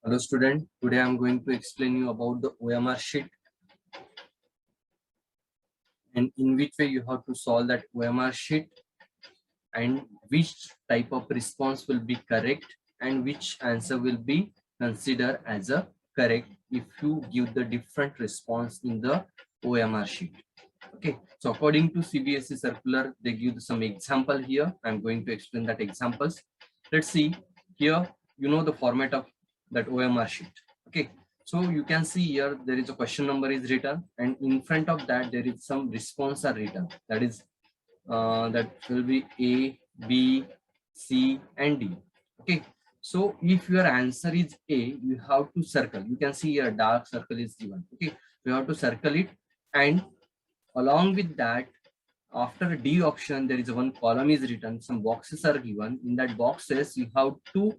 Hello student, today I am going to explain you about the OMR sheet and in which way you have to solve that OMR sheet and which type of response will be correct and which answer will be considered as a correct if you give the different response in the OMR sheet. Okay, so according to CBSE circular, they give some example here. I'm going to explain that examples. Let's see here, you know the format of that OMR sheet. Okay, so you can see here there is a question number is written and in front of that there is some response are written. That is that will be A, B, C and D. Okay, so if your answer is A, you have to circle. You can see here dark circle is given. Okay, you have to circle it, and along with that, after D option, there is one column is written, some boxes are given. In that boxes, you have to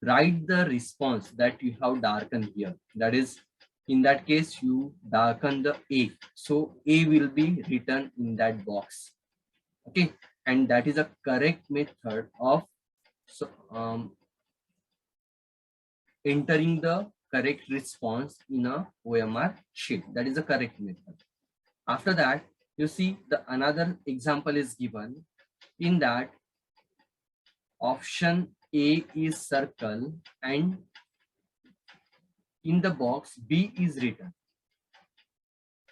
write the response that you have darkened here. That is, in that case, you darken the A. So A will be written in that box. Okay, and that is a correct method of entering the correct response in a OMR sheet. That is a correct method. After that, you see the another example is given. In that, option A is circle and in the box B is written.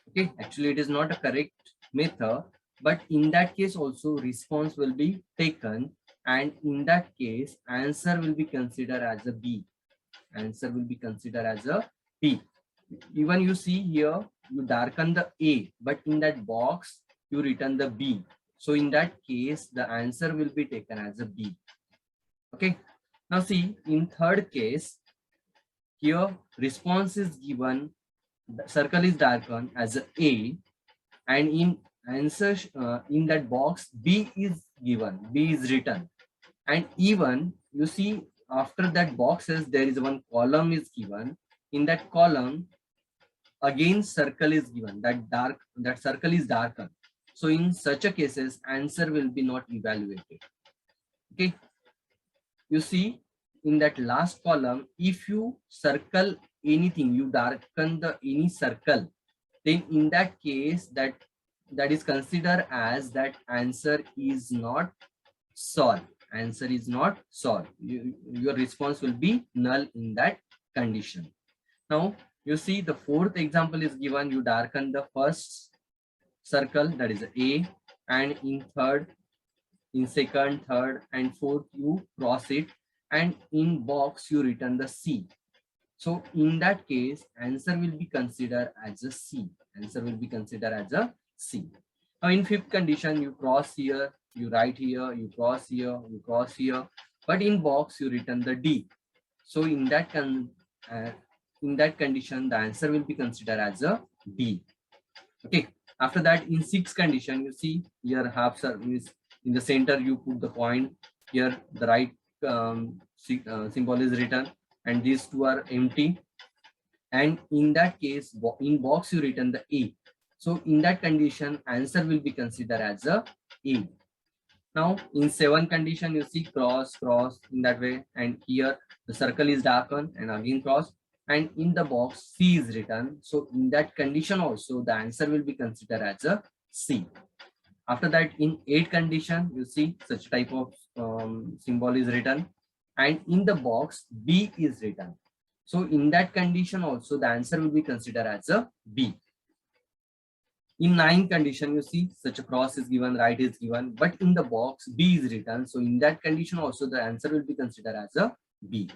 Okay, actually it is not a correct method, but in that case also response will be taken, and in that case answer will be considered as a B. Answer will be considered as a B. Even you see here, you darken the A, but in that box you written the B. So in that case, the answer will be taken as a B. Okay. Now see, in third case, here response is given, the circle is darkened as A, and in answer in that box B is given, B is written, and even you see after that boxes there is one column is given. In that column again circle is given, that circle is darker. So in such a cases answer will be not evaluated. Okay, you see in that last column, if you circle anything, you darken the any circle, then in that case that is considered as that answer is not solved. Answer is not solved. Your response will be null in that condition. Now you see the fourth example is given. You darken the first circle, that is A, and in third, in second, third, and fourth you cross it, and in box you return the C. So in that case, answer will be considered as a C. Answer will be considered as a C. Now in fifth condition, you cross here, you write here, you cross here, you cross here, but in box you return the D. So in that condition, the answer will be considered as a D. Okay. After that, in sixth condition, you see here half is in the center. You put the point here. The right symbol is written, and these two are empty. And in that case, in box you written the A. So in that condition, answer will be considered as a A. Now in seventh condition, you see cross, cross in that way, and here the circle is darkened and again cross, and in the box C is written. So in that condition also the answer will be considered as a C. After that, in eighth condition, you see such type of symbol is written, and in the box B is written. So in that condition also the answer will be considered as a B. In ninth condition, you see such a cross is given, right is given, but in the box B is written. So in that condition also the answer will be considered as a B.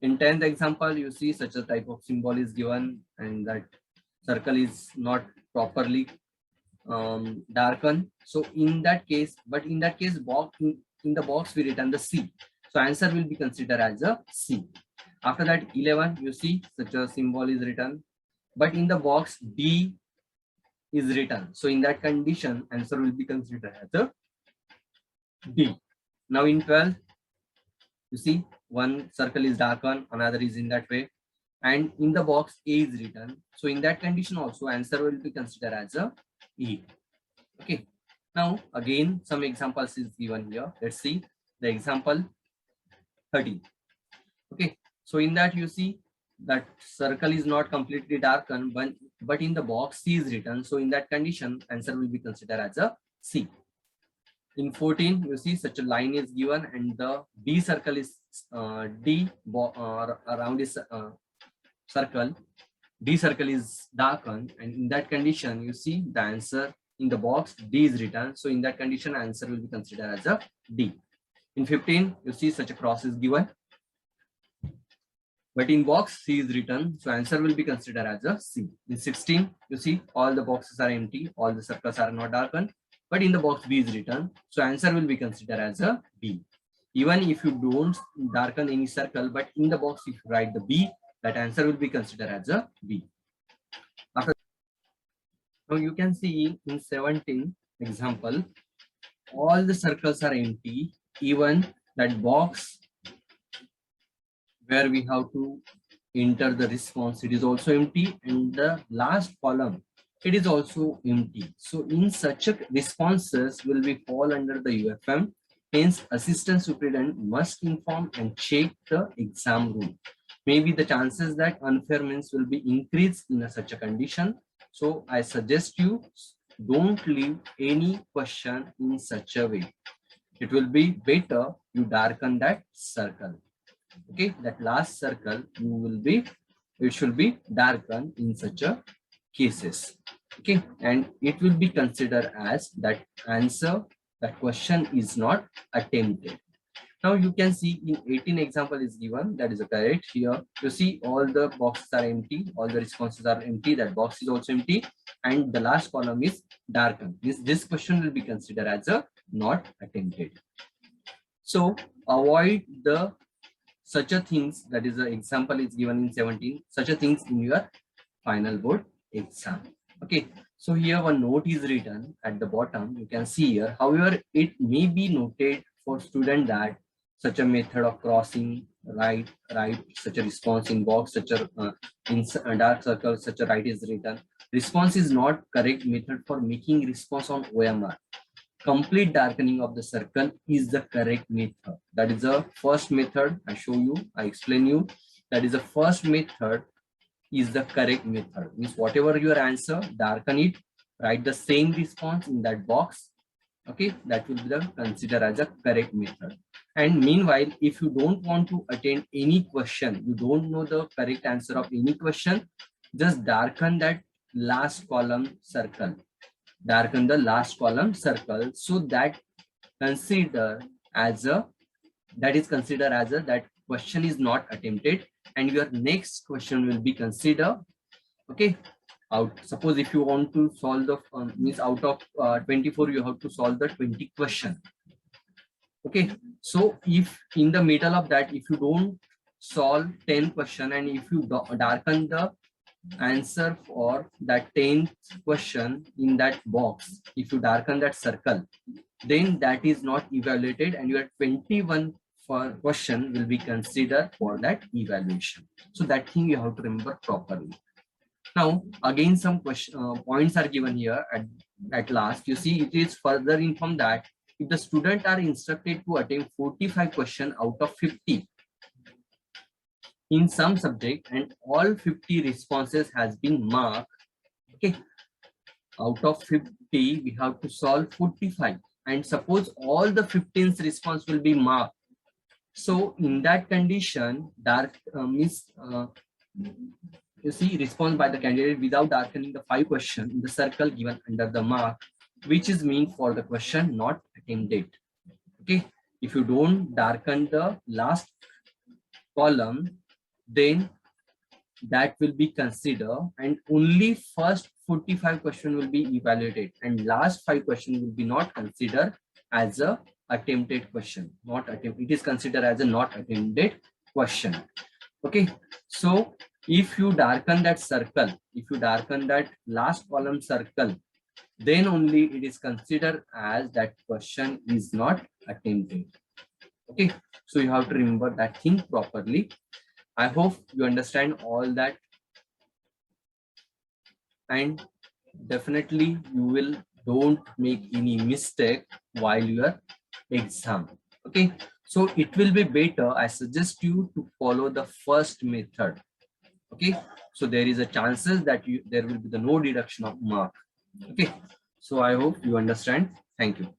In 10th example, you see such a type of symbol is given and that circle is not properly darkened. So in that case, but in that case box in the box we written the C. So answer will be considered as a C. After that, 11, you see such a symbol is written, but in the box D is written. So in that condition, answer will be considered as a D. Now in 12, you see one circle is darkened, another is in that way, and in the box A is written. So in that condition also answer will be considered as a E. Okay. Now again some examples is given here. Let's see the example 30. Okay. So in that you see that circle is not completely darkened, but in the box C is written. So in that condition, answer will be considered as a C. In 14, you see such a line is given and the D circle is around this circle. D circle is darkened, and in that condition, you see the answer in the box D is written. So in that condition, answer will be considered as a D. In 15, you see such a cross is given, but in box C is written, so answer will be considered as a C. In 16, you see all the boxes are empty, all the circles are not darkened, but in the box B is written, so answer will be considered as a B. Even if you don't darken any circle, but in the box if you write the B, that answer will be considered as a B. After, now you can see in 17 example, all the circles are empty, even that box where we have to enter the response, it is also empty, and the last column, it is also empty. So in such a responses will be fall under the UFM. Hence, assistant superintendent must inform and check the exam room. Maybe the chances that unfair means will be increased in such a condition. So I suggest you don't leave any question in such a way. It will be better you darken that circle. Okay, that last circle it should be darkened in such a cases. Okay, and it will be considered as that answer, that question is not attempted. Now you can see in 18 example is given, that is correct. Here you see all the boxes are empty, all the responses are empty, that box is also empty, and the last column is darkened. This question will be considered as a not attempted. So avoid the such a things, that is the example is given in 17, such a things in your final board exam. Okay, so here one note is written at the bottom, you can see here. However, it may be noted for student that such a method of crossing right such a response in box, such a in dark circle, such a right is written. Response is not correct method for making response on OMR. Complete darkening of the circle is the correct method. That is the first method. I show you, I explain you. That is the first method is the correct method. Means whatever your answer, darken it, write the same response in that box. Okay, that will be the considered as a correct method. And meanwhile, if you don't want to attend any question, you don't know the correct answer of any question, just darken that last column circle. Darken the last column circle, so that consider as a, that is considered as a, that question is not attempted, and your next question will be considered. Okay, out, suppose if you want to solve the means out of 24 you have to solve the 20 question. Okay, so if in the middle of that, if you don't solve 10 question, and if you darken the answer for that 10th question in that box, if you darken that circle, then that is not evaluated, and your 21 for question will be considered for that evaluation. So that thing you have to remember properly. Now again some question points are given here at last. You see it is further informed that if the student are instructed to attempt 45 question out of 50 in some subject, and all 50 responses has been marked, okay, out of 50 we have to solve 45, and suppose all the 15th response will be marked. So in that condition, dark you see response by the candidate without darkening the 5 question in the circle given under the mark, which is mean for the question not attempted. Okay, if you don't darken the last column, then that will be considered, and only first 45 question will be evaluated, and last 5 question will be not considered as a attempted question. Not attempt, it is considered as a not attempted question. Okay, so if you darken that circle, if you darken that last column circle, then only it is considered as that question is not attempted. Okay, so you have to remember that thing properly. I hope you understand all that, and definitely you will don't make any mistake while your exam. Okay, so it will be better, I suggest you to follow the first method. Okay, so there is a chances that there will be the no deduction of mark. Okay, so I hope you understand. Thank you.